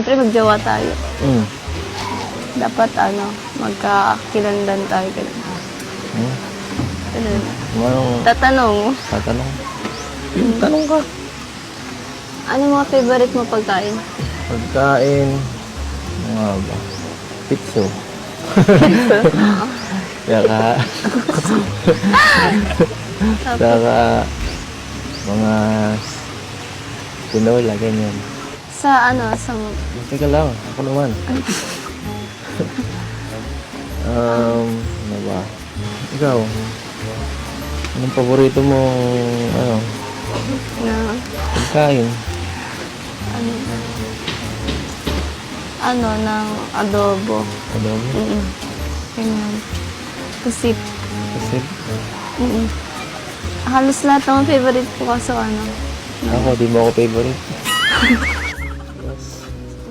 siyempre magjawa tayo. Hmm. Dapat magkakilandan tayo. Hmm. Ganun. Anong Tatanong, tatanong? Tanong ka. ano mga favorite mo pagkain? Pagkain. Ano nga ba? Pizza. Saka... Saka... Mga... Tinola, ganyan. Sa Teka lang, ako naman. Ano ba? Ikaw? Anong paborito mong, na, pagkain? ng adobo. Adobo? Ganyan. Pusip. Kasi, Halos lahat ng favorite ko kaso ako, di mo ako favorite.